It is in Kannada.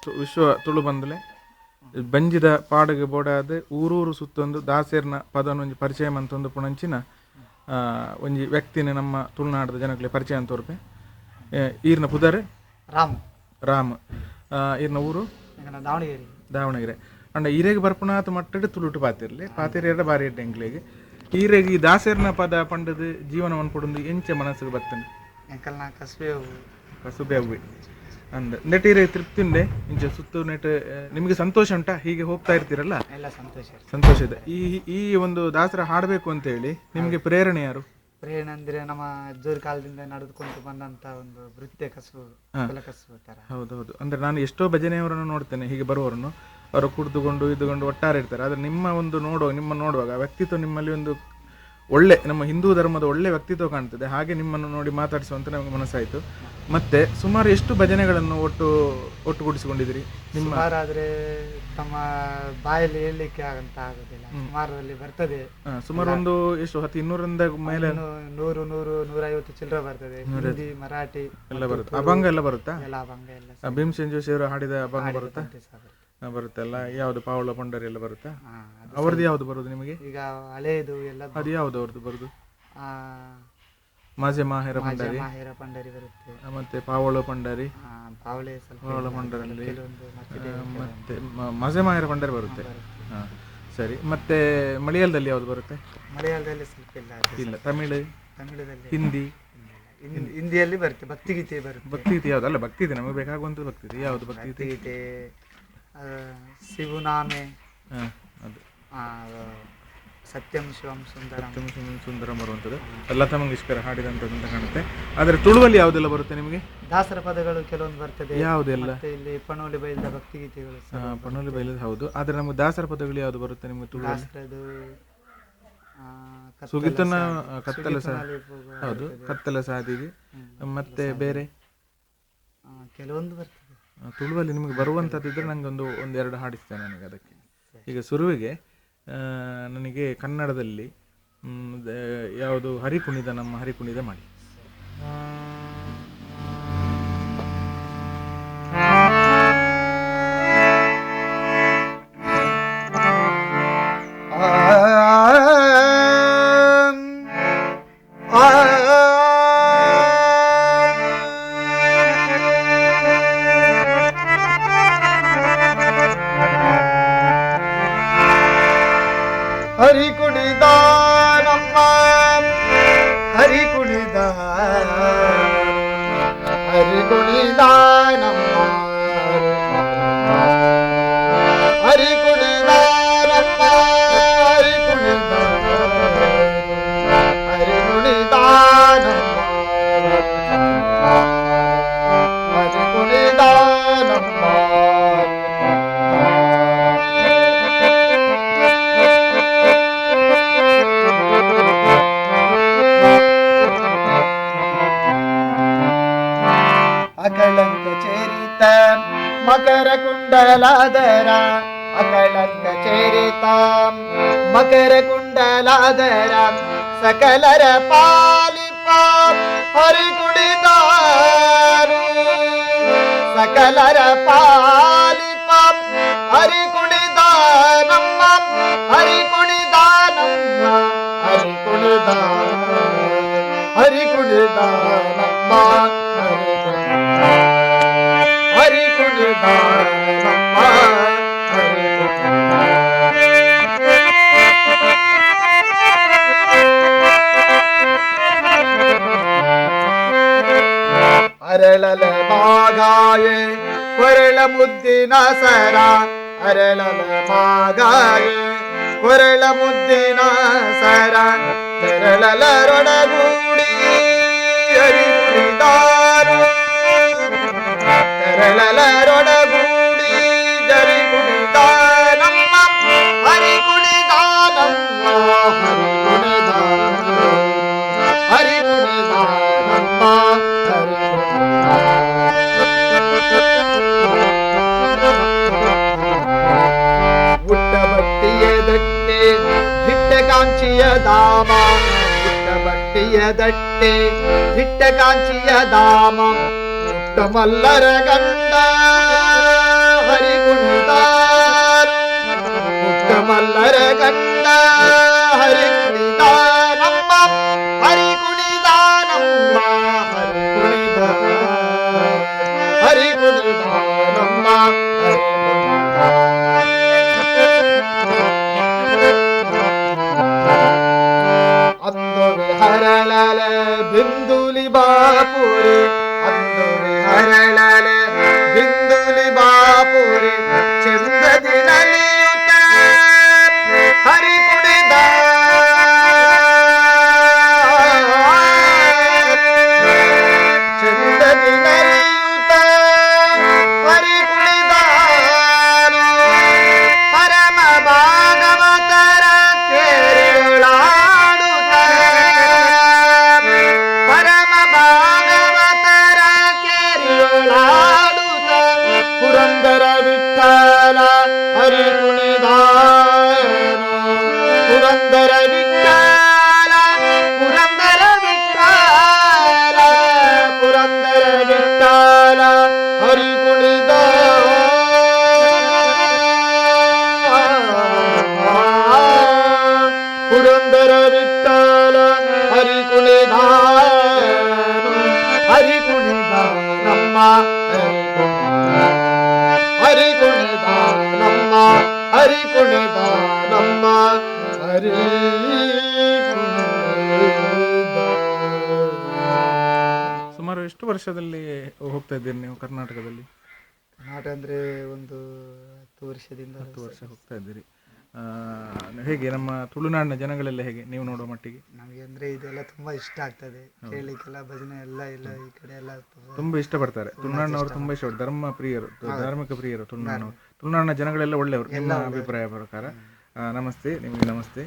ವಿಶ್ವ ತುಳು ಬಂದಲೆ ಬಂಜಿದ ಪಾಡಗೆ ಬೋಡಾದ ಊರೂರು ಸುತ್ತೊಂದು ದಾಸೇರ್ನ ಪದನ ಒಂಜಿ ಪರಿಚಯ ಮಂತೊಂದು ಪುಣಂಚಿನ ಒಂಜಿ ವ್ಯಕ್ತಿನ ನಮ್ಮ ತುಳುನಾಡದ ಜನಗಳಿಗೆ ಪರಿಚಯ ಅಂತೋರ್ಪೆ. ಈರ್ನ ಪುದರೆ ರಾಮ್ ಈರ್ನ ಊರು ದಾವಣಗೆರೆ ಅಂಡ ಈರೆಗೆ ಬರ್ಪುನಾಥ ಮಟ್ಟದ ತುಳುಟು ಪಾತಿರ್ಲಿ ಎರಡು ಬಾರಿ ಎಡ್ಡೆ ಎಂಕ್ಲೆಗೆ ಈರೆಗೆ ಈ ದಾಸೇರ್ನ ಪದ ಪಂಡದ ಜೀವನವನ್ನು ಪಡೊಂದು ಎಂಚ ಮನಸ್ಸಿಗೆ ಬರ್ತನೆ ಕಸುಬೆ ಅವ್ವಿ ಅಂದ ನೆಟೀರೆ ತೃಪ್ತಿ ಉಂಡೆ ಇಂಚ ಸುತ್ತು ನೆಟ್ ನಿಮಗೆ ಸಂತೋಷ ಉಂಟಾ ಹೀಗೆ ಹೋಗ್ತಾ ಇರ್ತೀರಲ್ಲ? ಸಂತೋಷ ಇದೆ. ಈ ಒಂದು ದಾಸರ ಹಾಡಬೇಕು ಅಂತ ಹೇಳಿ ನಿಮಗೆ ಪ್ರೇರಣೆ ಯಾರು? ಪ್ರೇರಣೆ ಅಂದ್ರೆ ನಮ್ಮ ಅಜ್ಜೋರ್ ಕಾಲದಿಂದ ನಡೆದುಕೊಂಡು ಬಂದಂತ ಒಂದು ವೃತ್ತಿ ಕಸುಬು ತರ. ಹೌದೌದು. ಅಂದ್ರೆ ನಾನು ಎಷ್ಟೋ ಭಜನೆಯವರನ್ನು ನೋಡ್ತೇನೆ, ಹೀಗೆ ಬರುವವರನ್ನು ಅವರು ಕುಡಿದುಕೊಂಡು ಇದ್ದುಕೊಂಡು ಒಟ್ಟಾರೆ ಇರ್ತಾರೆ. ಆದ್ರೆ ನಿಮ್ಮ ಒಂದು ನೋಡುವಾಗ ವ್ಯಕ್ತಿತ್ವ ನಿಮ್ಮಲ್ಲಿ ಒಂದು ಒಳ್ಳೆ ನಮ್ಮ ಹಿಂದೂ ಧರ್ಮದ ಒಳ್ಳೆ ವ್ಯಕ್ತಿತ್ವ ಕಾಣ್ತದೆ. ಹಾಗೆ ನಿಮ್ಮನ್ನು ನೋಡಿ ಮಾತಾಡಿಸುವಂತ ನಮಗೆ ಮನಸ್ಸಾಯಿತು. ಮತ್ತೆ ಸುಮಾರು ಎಷ್ಟು ಭಜನೆಗಳನ್ನು ಒಟ್ಟುಗೂಡಿಸಿಕೊಂಡಿದ್ದೀರಿ? ನಿಮ್ಮ ಆದ್ರೆ ತಮ್ಮ ಬಾಯಲ್ಲಿ ಹೇಳಲಿಕ್ಕೆ ಅಂತ ಆಗುದಿಲ್ಲ, ಸುಮಾರಲ್ಲಿ ಬರ್ತದೆ. ಸುಮಾರು ಒಂದು ಎಷ್ಟು 200ರಿಂದ ಮೇಲೆ 100-150 ಚಿಲ್ಲರೆ ಬರ್ತದೆ. ಹಿಂದಿ, ಮರಾಠಿ ಎಲ್ಲ ಬರುತ್ತೆ. ಅಭಂಗ ಎಲ್ಲ ಬರುತ್ತಾ? ಅಭಂಗ ಎಲ್ಲ. ಭೀಮಸೇನ್ ಜೋಶಿ ಅವರು ಹಾಡಿದ ಅಭಂಗ ಬರುತ್ತಾ? ಬರುತ್ತಲ್ಲ. ಯಾವ್ದು ಪಾವಳ ಪಂಡರಿ ಎಲ್ಲ ಬರುತ್ತಾ? ಅವ್ರದ್ದು ಯಾವ್ದು ಬರುದು ನಿಮಗೆ? ಈಗ ಹಳೆಯದು ಎಲ್ಲ. ಅದು ಯಾವ್ದು ಅವ್ರದ್ದು ಬರುದು? ಮಾಜೆ ಮಾಹೇರ ಪಂಡರಿ ಬರುತ್ತೆ. ಮತ್ತೆ ಪಾವಳ ಪಂಡರಿ, ಪಾವಳ ಪಂಡರಲ್ಲಿ ಮತ್ತೆ ಮಾಜೆ ಮಾಹೇರ ಪಂಡರಿ ಬರುತ್ತೆ. ಸರಿ. ಮತ್ತೆ ಮಲಯಾಳದಲ್ಲಿ ಯಾವ್ದು ಬರುತ್ತೆ? ಮಲಯಾಳದಲ್ಲಿ ಸ್ವಲ್ಪ ಇಲ್ಲ. ತಮಿಳಲ್ಲಿ, ಹಿಂದಿ, ಹಿಂದಿಯಲ್ಲಿ ಬರುತ್ತೆ. ಭಕ್ತಿಗೀತೆ ಬರುತ್ತೆ. ಭಕ್ತಿಗೀತೆ ಯಾವ್ದು? ಅಲ್ಲ, ಭಕ್ತಿಗೀತೆ ನಮಗೆ ಬೇಕಾಗುವಂತ ಭಕ್ತಿಗೀತೆ ಯಾವ್ದು? ಭಕ್ತಿಗೀತೆ ಶಿವನಾಮೆ, ಅದು ಸತ್ಯಂ ಶಿವಂ ಸುಂದರಂ ಬರುವಂಥದ್ದು ಲತಾ ಮಂಗೇಶ್ಕರ್ ಹಾಡಿದಂಥದ್ದು ಅಂತ ಕಾಣುತ್ತೆ. ಆದರೆ ತುಳುವಲ್ಲಿ ಯಾವುದೆಲ್ಲ ಬರುತ್ತೆ ನಿಮಗೆ? ದಾಸರ ಪದಗಳು ಕೆಲವೊಂದು ಬರ್ತದೆ. ಯಾವುದೆಲ್ಲ? ಇಲ್ಲಿ ಪಣೋಲಿ ಬೈಲ್ದ ಭಕ್ತಿಗೀತೆಗಳು. ಪಣೋಲಿ ಬೈಲದ ಹೌದು. ಆದರೆ ನಮಗೆ ದಾಸರ ಪದಗಳು ಯಾವುದು ಬರುತ್ತೆ ನಿಮಗೆ ತುಳುವಲ್ಲಿ? ಸುಗಿತನ ಕತ್ತಲ ಹೌದು, ಕತ್ತಲ ಸಾದಿಗೆ. ಮತ್ತೆ ಬೇರೆ ಕೆಲವೊಂದು ಬರ್ತದೆ ತುಳುವಲ್ಲಿ ನಿಮಗೆ ಬರುವಂಥದ್ದಿದ್ರೆ ನನಗೆ ಒಂದೆರಡು ಹಾಡಿಸ್ತೇನೆ ನನಗೆ ಅದಕ್ಕೆ. ಈಗ ಶುರುವಿಗೆ ನನಗೆ ಕನ್ನಡದಲ್ಲಿ ಯಾವುದು ಹರಿಕುಣಿದ, ನಮ್ಮ ಹರಿಕುಣಿದ ಮಾಡಿ. ಹರಿ ಕುಣಿದ ನಮ್ಮ ಹರಿ ಕುಣಿದ, ಹರಿ ಕುಣಿದ ನಮ್ಮ ಹರಿ ಕುಣಿದ ನಮ್ಮ ಹರಿ ಕುಣಿದ, ಹರಿ ಕುಣಿದ ನಮ್ಮ ಹರಿ ಕುಣಿದ ನಮ್ಮ. ಅಕಳಂಕ ಚೇರಿತ ಮಕರ ಕುಂಡಲಾದರ, ಅಕಳಂಕ ಚೇರಿತ ಮಕರ ಕುಂಡಲಾದರ, ಸಕಲರ ಪಾಲಿಪ ಹರಿ ಕುಣಿದಾರು, ಸಕಲರ ಪಾಲಿಪ ಹರಿ ಕುಣಿದ ನಮ್ಮ ಹರಿ ಕುಣಿದ ನಮ್ಮ ಹರಿ ಕುಣಿದ, ಹರಿ ಕುಣಿದ ನಮ್ಮ ಹರಿ ಕುಣಿದ ನಮ್ಮ ಹರಿ ಕುಣಿದ. ಅರಳಲ ಮಾಗಾಯೆ ಕೊರಳ ಮುದ್ದಿನ ಸರ, ಅರಳಲ ಮಾಗಾಯೆ ಕೊರಳ ಮುದ್ದಿನ ಸರ, ತೆರಳಲರೊಡಗೂಡಿ ಹರಿ ಕುಣಿದಾರು, ತೆರಳಲರೊಡಗೂಡಿ ಜರಿ ಕುಣಿದ ನಮ್ಮ ಹರಿ ಕುಣಿದ ನಮ್ಮ ಹರಿ ಕುಣಿದ, ಹರಿ ಕುಣಿದ ನಮ್ಮ ಹರಿ ಕುಣಿದ. ಪುಟ್ಟ ಬಟ್ಟಿಯ ದಟ್ಟೆ ದಿಟ್ಟ ಕಾಂಚಿಯ ಧಾಮ, ಪುಟ್ಟ ಬಟ್ಟಿಯ ದಟ್ಟೆ ದಿಟ್ಟ ಕಾಂಚಿಯ ಧಾಮ, ಪುಟ್ಟ ಮಲ್ಲರ ಗಂಡ ಕುಣಿದ ನಮ್ಮ ಅಂದೊರೆ ಹರಳಲೆ ಬಿಂದುಲಿ ಬಾಪುರಿ ಅಂದೊರೆ ಹರಳಲೆ ಬಿಂದುಲಿ ಬಾಪುರಿ ಚಂದದಿ ನಲಿಯುತ್ತ ಹರಿ ಕುಣಿದ ಚಂದದಿ ನಲಿಯುತ್ತ ಹರಿ ಕುಣಿದ ಪರಮ ಭಾಗವತರ ಕೇಳಿಯುಳಾಡುತ್ತ ಪರಮ ಭಾಗವತರ ಕೇಳಿಯುಳಾಡುತ್ತ ಪುರಂದರ ವಿಠಲ ಹರಿ ಕುಣಿದಾನು ಪುರಂದರ ವಿಠಲ ಪುರಂದರ ವಿಠಲ ಪುರಂದರ ವಿಠಲ ಹರಿ ಕುಣಿದ ಪುರಂದರ ವಿಠಲ ಹರಿ ಕುಣಿದಾನು ಹರಿ ಕುಣಿದ ನಮ್ಮ ಹರಿ ಕುಣಿದ ನಮ್ಮ ಹರಿ ಕುಣಿದ ನಮ್ಮ ಹರಿ ಸುಮಾರು ಎಷ್ಟು ವರ್ಷದಲ್ಲಿ ಹೋಗ್ತಾ ಇದ್ದೀರಿ ನೀವು ಕರ್ನಾಟಕದಲ್ಲಿ? ಕರ್ನಾಟಕ ಅಂದರೆ ಒಂದು 10 ವರ್ಷದಿಂದ 10 ವರ್ಷ ಹೋಗ್ತಾ ಇದ್ದೀರಿ. ಹೇಗೆ ನಮ್ಮ ತುಳುನಾಡಿನ ಜನಗಳೆಲ್ಲ ಹೇಗೆ ನೀವು ನೋಡೋ ಮಟ್ಟಿಗೆ? ನಮಗೆ ಅಂದರೆ ಇದೆಲ್ಲ ತುಂಬ ಇಷ್ಟ ಆಗ್ತದೆ ಕೇಳಲಿಕ್ಕೆಲ್ಲ ಭಜನೆ ಎಲ್ಲ ಎಲ್ಲ ಈ ಕಡೆ ಎಲ್ಲ ತುಂಬ ಇಷ್ಟಪಡ್ತಾರೆ. ತುಳುನಾಡಿನವರು ತುಂಬ ಇಷ್ಟ, ಧರ್ಮ ಪ್ರಿಯರು, ಧಾರ್ಮಿಕ ಪ್ರಿಯರು ತುಳುನಾಡಿನವರು. ತುಳುನಾಡಿನ ಜನಗಳೆಲ್ಲ ಒಳ್ಳೆಯವರು ನಿಮ್ಮ ಅಭಿಪ್ರಾಯ ಪ್ರಕಾರ. ನಮಸ್ತೆ, ನಿಮಗೆ ನಮಸ್ತೆ.